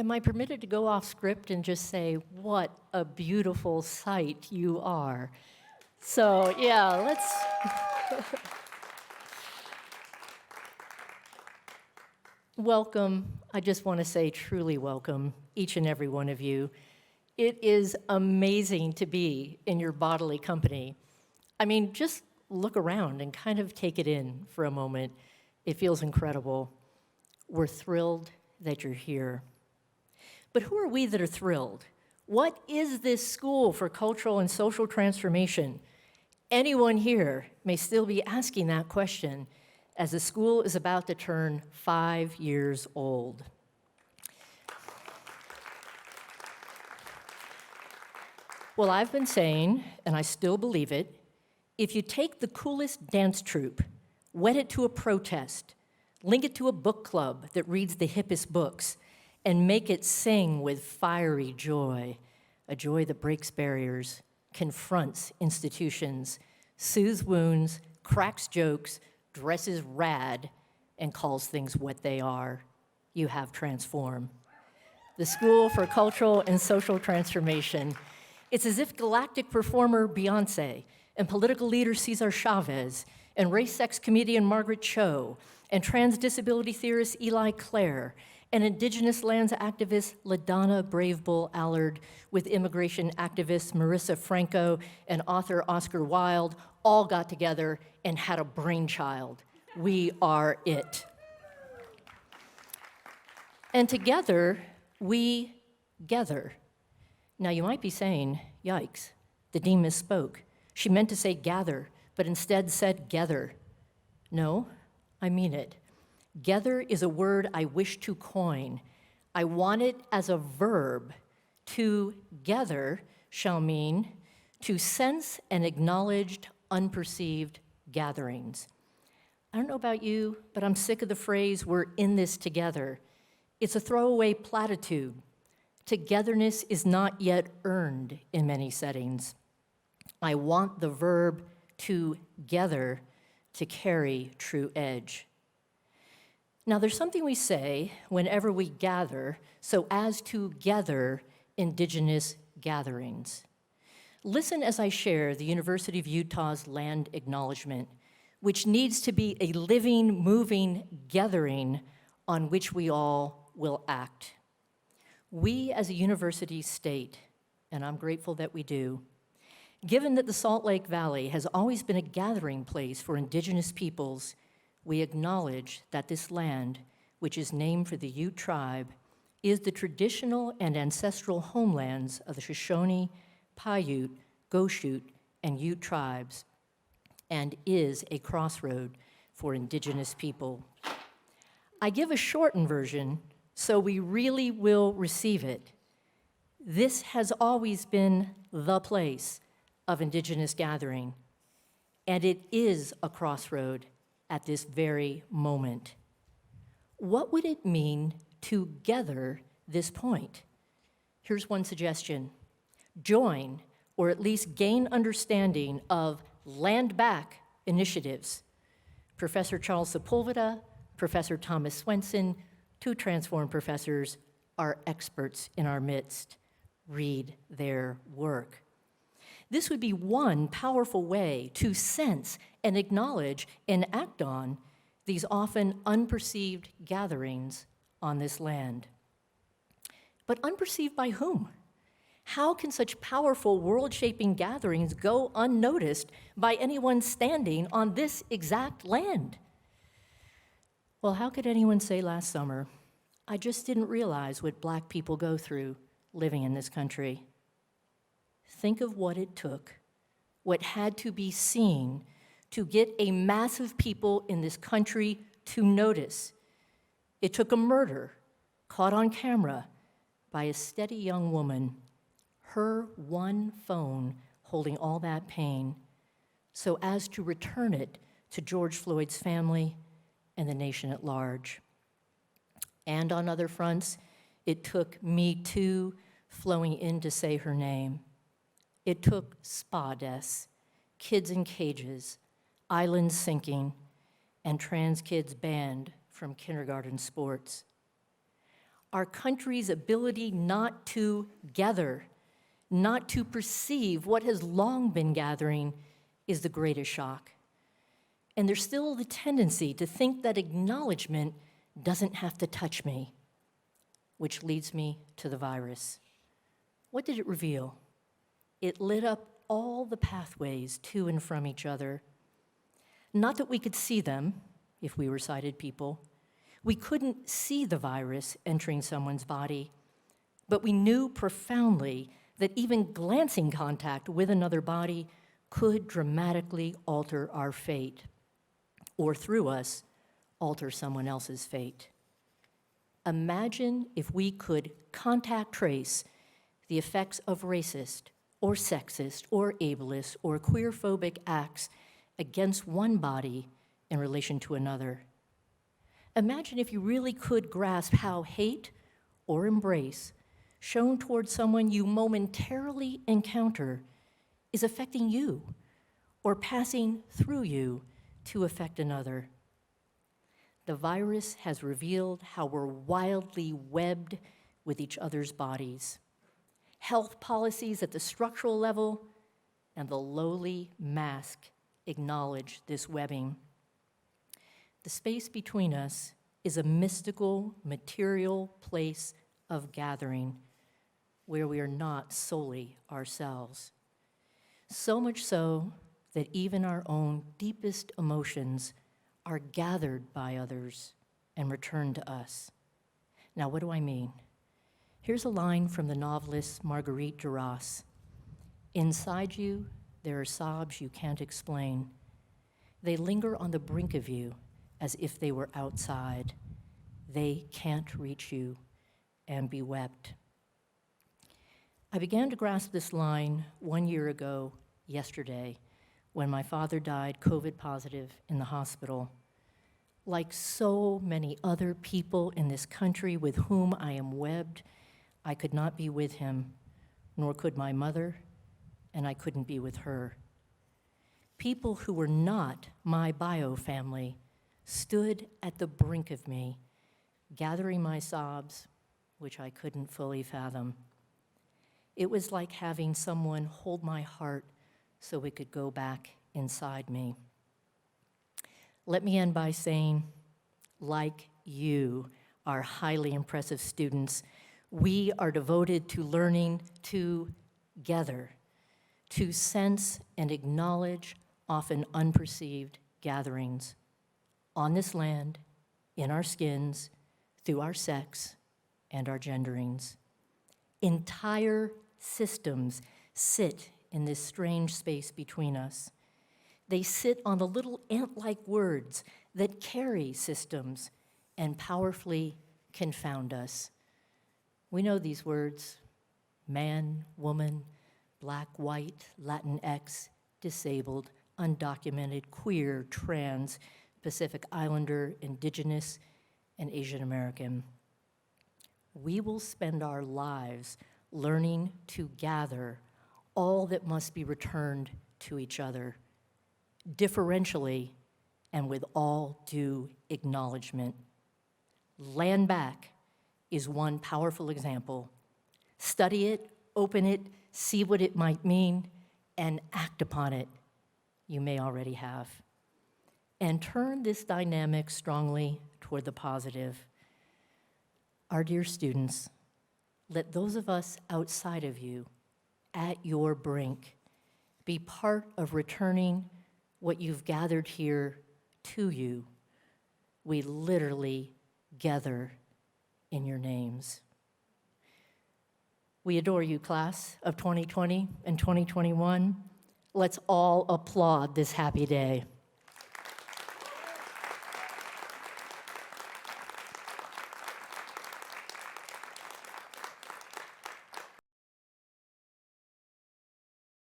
Am I permitted to go off script and just say, what a beautiful sight you are? So, yeah, let's. Welcome. I just want to say truly welcome, each and every one of you. It is amazing to be in your bodily company. I mean, just look around and kind of take it in for a moment. It feels incredible. We're thrilled that you're here. But who are we that are thrilled? What is this school for cultural and social transformation? Anyone here may still be asking that question as the school is about to turn 5 years old. Well, I've been saying, and I still believe it, if you take the coolest dance troupe, wed it to a protest, link it to a book club that reads the hippest books, and make it sing with fiery joy, a joy that breaks barriers, confronts institutions, soothes wounds, cracks jokes, dresses rad, and calls things what they are, you have transformed. The School for Cultural and Social Transformation. It's as if galactic performer Beyonce and political leader Cesar Chavez and race-sex comedian Margaret Cho and trans disability theorist Eli Clare and indigenous lands activist LaDonna Brave Bull Allard with immigration activist Marissa Franco and author Oscar Wilde all got together and had a brainchild. We are it. And together, we gether. Now you might be saying, yikes, the dean misspoke. She meant to say gather, but instead said gether. No, I mean it. Gether is a word I wish to coin. I want it as a verb. To gether shall mean to sense and acknowledged unperceived gatherings. I don't know about you, but I'm sick of the phrase, we're in this together. It's a throwaway platitude. Togetherness is not yet earned in many settings. I want the verb to gether to carry true edge. Now, there's something we say whenever we gather so as to gather indigenous gatherings. Listen as I share the University of Utah's land acknowledgement, which needs to be a living, moving gathering on which we all will act. We as a university state, and I'm grateful that we do, given that the Salt Lake Valley has always been a gathering place for indigenous peoples, we acknowledge that this land, which is named for the Ute tribe, is the traditional and ancestral homelands of the Shoshone, Paiute, Goshute, and Ute tribes, and is a crossroad for indigenous people. I give a shortened version so we really will receive it. This has always been the place of indigenous gathering, and it is a crossroad at this very moment. What would it mean to gather this point? Here's one suggestion. Join, or at least gain understanding of land back initiatives. Professor Charles Sepulveda, Professor Thomas Swenson, two transformed professors, are experts in our midst. Read their work. This would be one powerful way to sense and acknowledge and act on these often unperceived gatherings on this land. But unperceived by whom? How can such powerful world-shaping gatherings go unnoticed by anyone standing on this exact land? Well, how could anyone say last summer, I just didn't realize what Black people go through living in this country? Think of what it took, what had to be seen to get a massive people in this country to notice. It took a murder caught on camera by a steady young woman, her one phone holding all that pain, so as to return it to George Floyd's family and the nation at large. And on other fronts, it took Me Too flowing in to say her name. It took spa deaths, kids in cages, islands sinking, and trans kids banned from kindergarten sports. our country's ability not to gather, not to perceive what has long been gathering, is the greatest shock. And there's still the tendency to think that acknowledgement doesn't have to touch me, which leads me to the virus. What did it reveal? It lit up all the pathways to and from each other. Not that we could see them, if we were sighted people. We couldn't see the virus entering someone's body, but we knew profoundly that even glancing contact with another body could dramatically alter our fate, or through us, alter someone else's fate. Imagine if we could contact trace the effects of racist, or sexist, or ableist, or queerphobic acts against one body in relation to another. Imagine if you really could grasp how hate or embrace shown towards someone you momentarily encounter is affecting you or passing through you to affect another. The virus has revealed how we're wildly webbed with each other's bodies. Health policies at the structural level and the lowly mask acknowledge this webbing. The space between us is a mystical, material place of gathering where we are not solely ourselves. So much so that even our own deepest emotions are gathered by others and returned to us. Now, what do I mean? Here's a line from the novelist Marguerite Duras. Inside you, there are sobs you can't explain. They linger on the brink of you as if they were outside. They can't reach you and be wept. I began to grasp this line 1 year ago, yesterday, when my father died COVID positive in the hospital. Like so many other people in this country with whom I am webbed, I could not be with him, nor could my mother, and I couldn't be with her. People who were not my bio family stood at the brink of me, gathering my sobs, which I couldn't fully fathom. It was like having someone hold my heart so it could go back inside me. Let me end by saying, like you, our highly impressive students, we are devoted to learning together, to sense and acknowledge often unperceived gatherings on this land, in our skins, through our sex and our genderings. Entire systems sit in this strange space between us. They sit on the little ant-like words that carry systems and powerfully confound us. We know these words: man, woman, black, white, Latinx, disabled, undocumented, queer, trans, Pacific Islander, Indigenous, and Asian American. We will spend our lives learning to gather all that must be returned to each other, differentially and with all due acknowledgement. Land back is one powerful example. Study it, open it, see what it might mean, and act upon it. You may already have. And turn this dynamic strongly toward the positive. Our dear students, let those of us outside of you, at your brink, be part of returning what you've gathered here to you. We literally gather in your names. We adore you, class of 2020 and 2021. Let's all applaud this happy day.